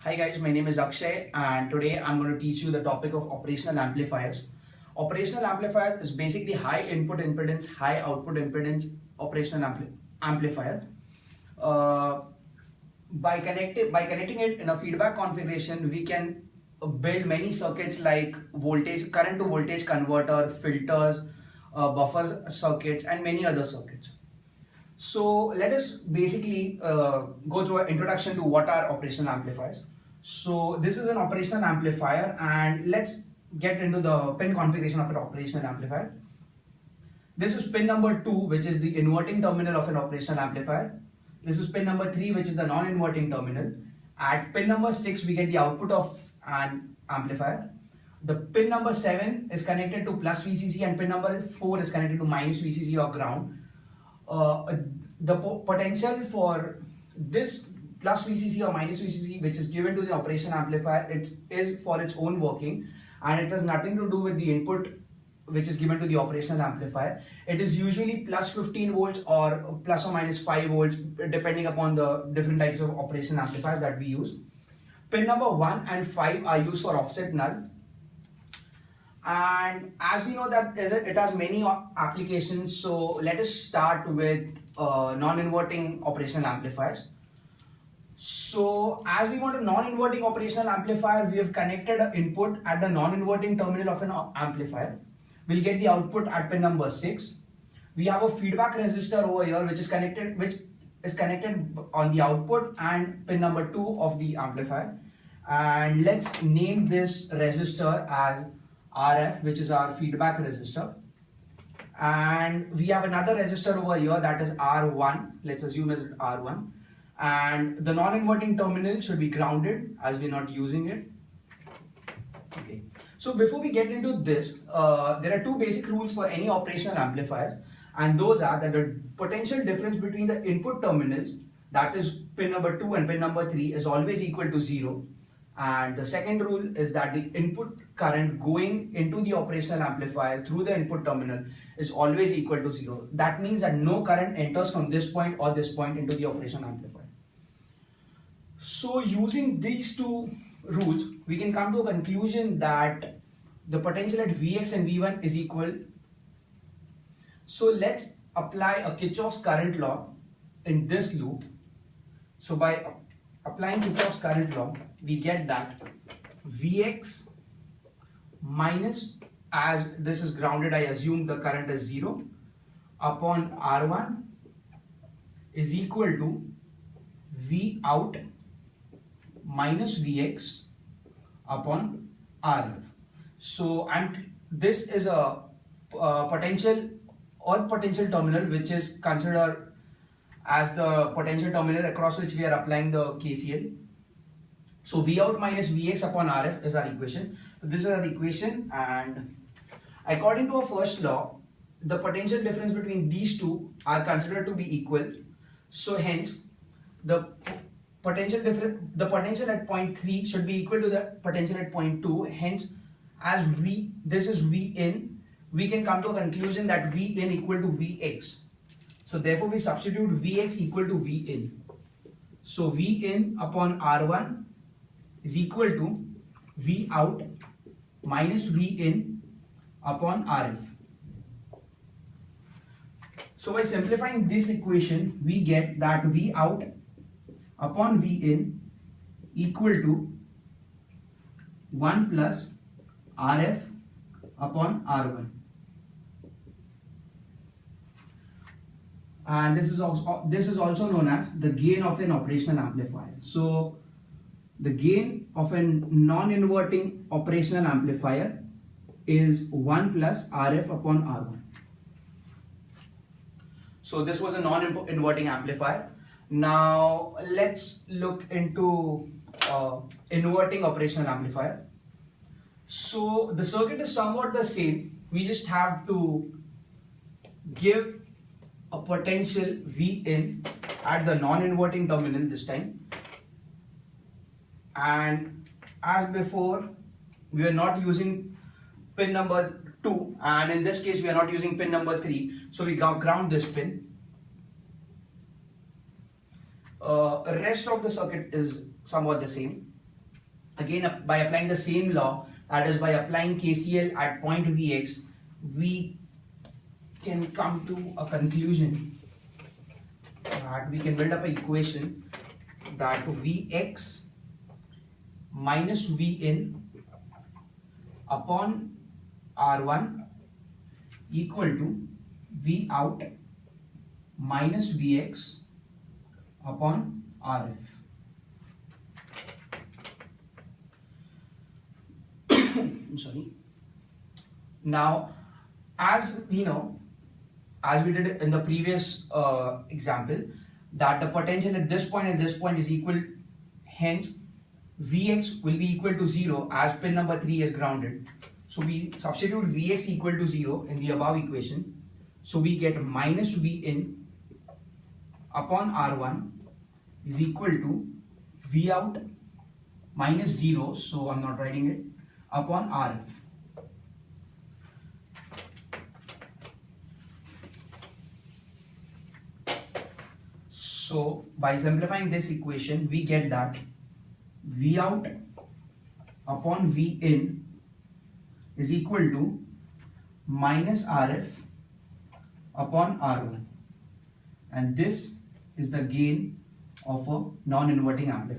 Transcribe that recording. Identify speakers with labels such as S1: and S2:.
S1: Hi guys, my name is Akshay and today I'm going to teach you the topic of operational amplifiers. Operational amplifier is basically high input impedance, high output impedance amplifier. Uh, by connecting it in a feedback configuration, we can build many circuits like voltage, current to voltage converter, filters, buffer circuits, and many other circuits. So let us basically go through an introduction to what are operational amplifiers. So this is an operational amplifier and let's get into the pin configuration of an operational amplifier. This is pin number 2, which is the inverting terminal of an operational amplifier. This is pin number 3, which is the non-inverting terminal. At pin number 6, we get the output of an amplifier. The pin number 7 is connected to plus VCC and pin number 4 is connected to minus VCC or ground. The potential for this plus VCC or minus VCC, which is given to the operation amplifier, it is for its own working and it has nothing to do with the input which is given to the operational amplifier. It is usually plus 15 volts or plus or minus 5 volts depending upon the different types of operational amplifiers that we use. Pin number 1 and 5 are used for offset null. And as we know that it has many applications, so let us start with non-inverting operational amplifiers. So as we want a non-inverting operational amplifier, we have connected an input at the non-inverting terminal of an amplifier. We'll get the output at pin number 6. We have a feedback resistor over here which is connected on the output and pin number 2 of the amplifier. And let's name this resistor as RF, which is our feedback resistor. And we have another resistor over here that is R1. Let's assume it's R1. And the non-inverting terminal should be grounded as we're not using it. Okay. So before we get into this, there are two basic rules for any operational amplifier, and those are that the potential difference between the input terminals, that is pin number 2 and pin number 3, is always equal to 0. And the second rule is that the input current going into the operational amplifier through the input terminal is always equal to 0. That means that no current enters from this point or this point into the operational amplifier. So using these two rules, we can come to a conclusion that the potential at Vx and V1 is equal. So let's apply a Kirchhoff's current law in this loop. So by applying Kirchhoff's current law, we get that Vx minus, as this is grounded, I assume the current is 0, upon R1 is equal to V out minus Vx upon Rf. So, and this is a potential terminal which is considered as the potential terminal across which we are applying the KCL. So V out minus Vx upon Rf is our equation. This is our equation, and according to our first law, the potential difference between these two are considered to be equal. So hence, the potential at point 3 should be equal to the potential at point 2. Hence, as this is V in, we can come to a conclusion that V in equal to Vx. So therefore, we substitute Vx equal to V in. So V in upon R1 is equal to V out minus V in upon Rf. So by simplifying this equation, we get that V out upon V in equal to 1 plus Rf upon R1. And this is also known as the gain of an operational amplifier. So the gain of a non-inverting operational amplifier is 1 plus Rf upon R1. So this was a non-inverting amplifier. Now let's look into inverting operational amplifier. So the circuit is somewhat the same. We just have to give a potential V in at the non-inverting terminal this time. And as before, we are not using pin number 2, and in this case we are not using pin number 3, so we ground this pin. Rest of the circuit is somewhat the same. Again, by applying the same law, that is by applying KCL at point Vx, we can come to a conclusion that we can build up an equation that Vx minus Vin upon R1 equal to V out minus Vx upon Rf. I'm sorry. Now, as we know, as we did in the previous example, that the potential at this point and this point is equal, hence Vx will be equal to 0 as pin number 3 is grounded. So we substitute Vx equal to 0 in the above equation. So we get minus Vin upon R1 is equal to V out minus 0, so I'm not writing it, upon Rf. So by simplifying this equation, we get that V out upon V in is equal to minus Rf upon R1, and this is the gain of a non-inverting amplifier.